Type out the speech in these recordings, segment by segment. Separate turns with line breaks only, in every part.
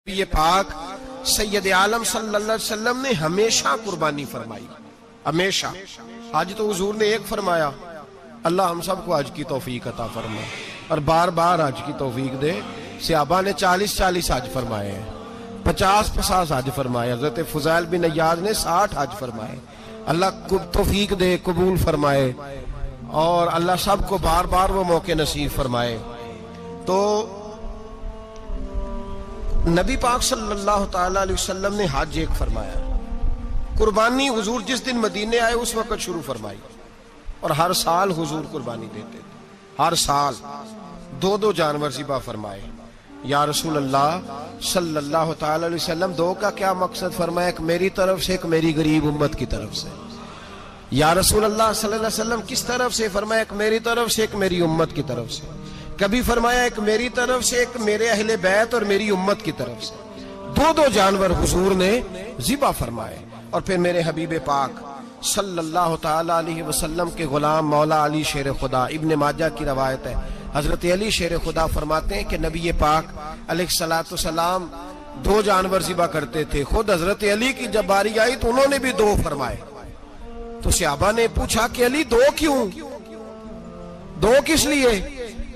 یہ پاک سید عالم صلی اللہ علیہ وسلم نے ہمیشہ قربانی فرمائی، ہمیشہ۔ آج تو حضور نے ایک فرمایا، اللہ ہم سب کو حج کی توفیق عطا فرمائے اور بار بار حج کی توفیق دے۔ صحابہ نے 40 حج فرمائے ہیں، 50 حج فرمائے، حضرت فضیل بن عیاض نے 60 حج فرمائے۔ اللہ توفیق دے، قبول فرمائے اور اللہ سب کو بار بار وہ موقع نصیب فرمائے۔ تو نبی پاک صلی اللہ تعالی علیہ وسلم نے حج ایک فرمایا، قربانی حضور جس دن مدینے آئے اس وقت شروع فرمائی اور ہر سال حضور قربانی دیتے تھے، ہر سال 2 جانور ذبح فرمائے۔ یا رسول اللہ صلی اللہ تعالی علیہ وسلم 2 کا کیا مقصد فرمایا؟ ایک میری طرف سے، ایک میری غریب امت کی طرف سے۔ یا رسول اللہ صلی اللہ علیہ وسلم کس طرف سے فرمایا؟ ایک میری طرف سے، ایک میری امت کی طرف سے۔ کبھی فرمایا ایک میری طرف سے، ایک میرے اہل بیت اور میری امت کی طرف سے۔ 2 جانور حضور نے ذبح فرمائے۔ اور پھر میرے حبیب پاک صلی اللہ تعالی علیہ وسلم کے غلام مولا علی شیر خدا، ابن ماجہ کی روایت ہے، حضرت علی شیر خدا فرماتے ہیں کہ نبی پاک علیہ الصلوۃ والسلام 2 جانور ذبح کرتے تھے۔ خود حضرت علی کی جب باری آئی تو انہوں نے بھی 2 فرمائے۔ تو صحابہ نے پوچھا کہ علی 2 کیوں؟ 2 کس لیے؟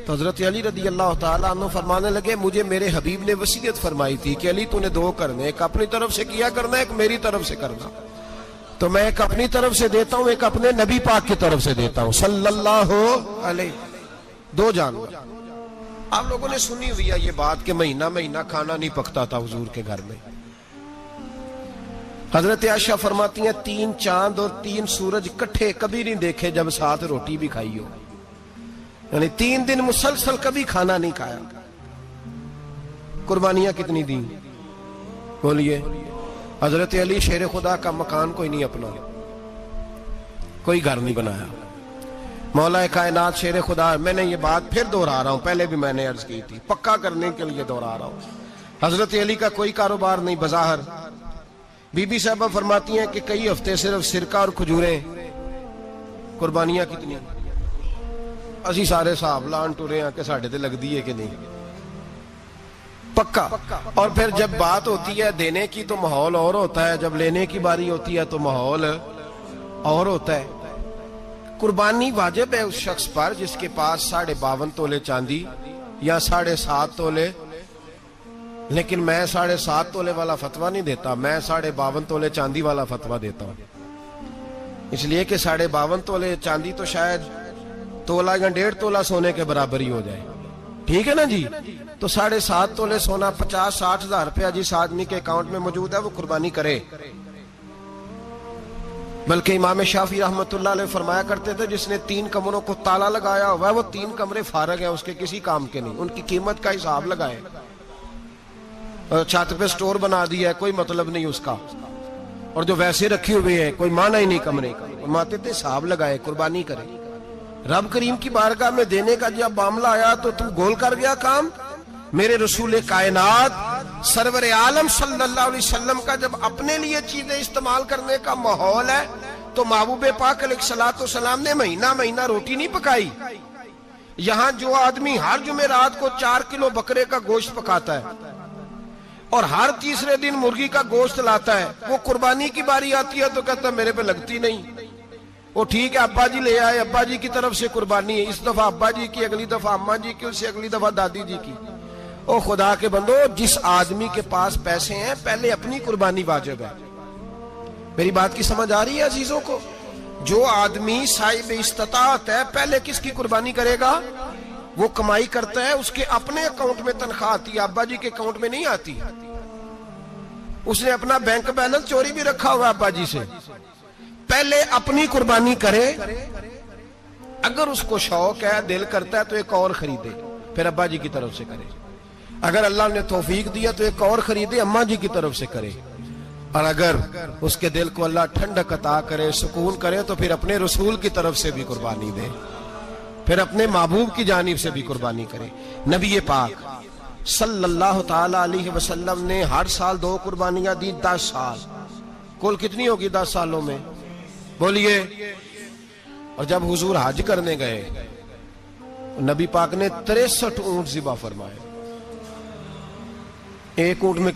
تو حضرت علی رضی اللہ تعالیٰ عنہ فرمانے لگے، مجھے میرے حبیب نے وصیت فرمائی تھی کہ علی تو نے 2 کرنے، ایک اپنی طرف سے کیا کرنا، ایک میری طرف سے کرنا۔ تو میں ایک اپنی طرف سے دیتا ہوں، ایک اپنے نبی پاک کی طرف سے دیتا ہوں صلی اللہ علیہ۔ 2 جانور۔ آپ لوگوں نے سنی ہوئی ہے یہ بات کہ مہینہ کھانا نہیں پکتا تھا حضور کے گھر میں۔ حضرت عائشہ فرماتی ہیں 3 چاند اور 3 سورج کٹھے کبھی نہیں دیکھے جب ساتھ روٹی بھی کھائی ہو، یعنی 3 دن مسلسل کبھی کھانا نہیں کھایا۔ قربانیاں کتنی دیں بولیے؟ حضرت علی شیر خدا کا مکان کوئی نہیں اپنا، کوئی گھر نہیں بنایا۔ مولا کائنات شیر خدا، میں نے یہ بات پھر دہرا رہا ہوں، پہلے بھی میں نے عرض کی تھی، پکا کرنے کے لیے دہرا رہا ہوں۔ حضرت علی کا کوئی کاروبار نہیں بظاہر۔ بی بی صاحبہ فرماتی ہیں کہ کئی ہفتے صرف سرکہ اور کھجوریں۔ قربانیاں کتنی؟ اسی سارے صاحب لان ٹورے ہیں کہ ساڑھے تے لگ دیئے کہ نہیں، پکا۔ اور پھر جب بات ہوتی ہے دینے کی تو ماحول اور ہوتا ہے، جب لینے کی باری ہوتی ہے تو ماحول اور ہوتا ہے۔ قربانی واجب ہے اس شخص پر جس کے پاس 52.5 تولے چاندی یا 7.5 تولے، لیکن میں 7.5 تولے والا فتویٰ نہیں دیتا، میں 52.5 تولے چاندی والا فتویٰ دیتا ہوں۔ اس لیے کہ 52.5 تولے چاندی تو شاید تولہ یا 1.5 تولہ سونے کے برابر ہی ہو جائے، ٹھیک ہے نا جی؟ تو 7.5 تولے سونا 50-60 ہزار روپیہ جس آدمی کے اکاؤنٹ میں موجود ہے وہ قربانی کرے۔ بلکہ امام شافعی رحمۃ اللہ علیہ فرمایا کرتے تھے جس نے 3 کمروں کو تالا لگایا ہوا ہے وہ 3 کمرے فارغ ہیں، اس کے کسی کام کے نہیں، ان کی قیمت کا حساب لگائے۔ چھت پہ سٹور بنا دیا ہے، کوئی مطلب نہیں اس کا، اور جو ویسے رکھی ہوئے ہیں کوئی معنی ہی نہیں کمرے کا، فرماتے تھے حساب لگائے، قربانی کرے۔ رب کریم کی بارگاہ میں دینے کا جب معاملہ آیا تو تم گول کر گیا کام۔ میرے رسول کائنات سرور عالم صلی اللہ علیہ وسلم کا جب اپنے لیے چیزیں استعمال کرنے کا ماحول ہے تو محبوب پاک علیہ الصلوۃ والسلام نے مہینہ روٹی نہیں پکائی۔ یہاں جو آدمی ہر جمعرات کو 4 کلو بکرے کا گوشت پکاتا ہے اور ہر تیسرے دن مرغی کا گوشت لاتا ہے، وہ قربانی کی باری آتی ہے تو کہتا ہے میرے پہ لگتی نہیں۔ وہ ٹھیک ہے ابا جی لے آئے، ابا جی کی طرف سے قربانی ہے، اس دفعہ ابا جی کی، اگلی دفعہ اماں جی کی، اس سے اگلی دفعہ دادی جی کی۔ او خدا کے بندو، جس آدمی کے پاس پیسے ہیں پہلے اپنی قربانی واجب ہے۔ میری بات کی سمجھ آ رہی ہے عزیزوں کو؟ جو آدمی صاحب استطاعت ہے پہلے کس کی قربانی کرے گا؟ وہ کمائی کرتا ہے، اس کے اپنے اکاؤنٹ میں تنخواہ آتی ہے، ابا جی کے اکاؤنٹ میں نہیں آتی۔ اس نے اپنا بینک بیلنس چوری بھی رکھا ہوا ابا جی سے۔ پہلے اپنی قربانی کرے، اگر اس کو شوق ہے، دل کرتا ہے تو ایک اور خریدے، پھر ابا جی کی طرف سے کرے۔ اگر اللہ نے توفیق دیا تو ایک اور خریدے، اماں جی کی طرف سے کرے۔ اور اگر اس کے دل کو اللہ ٹھنڈک عطا کرے، سکون کرے، تو پھر اپنے رسول کی طرف سے بھی قربانی دے، پھر اپنے محبوب کی جانب سے بھی قربانی کرے۔ نبی پاک صلی اللہ تعالی علیہ وسلم نے ہر سال 2 قربانیاں دی، 10 سال۔ کل کتنی ہوگی 10 سالوں میں بولیے؟ اور جب حضور حج کرنے گئے نبی پاک نے 63 اونٹ ذبح فرمائے۔ ایک اونٹ میں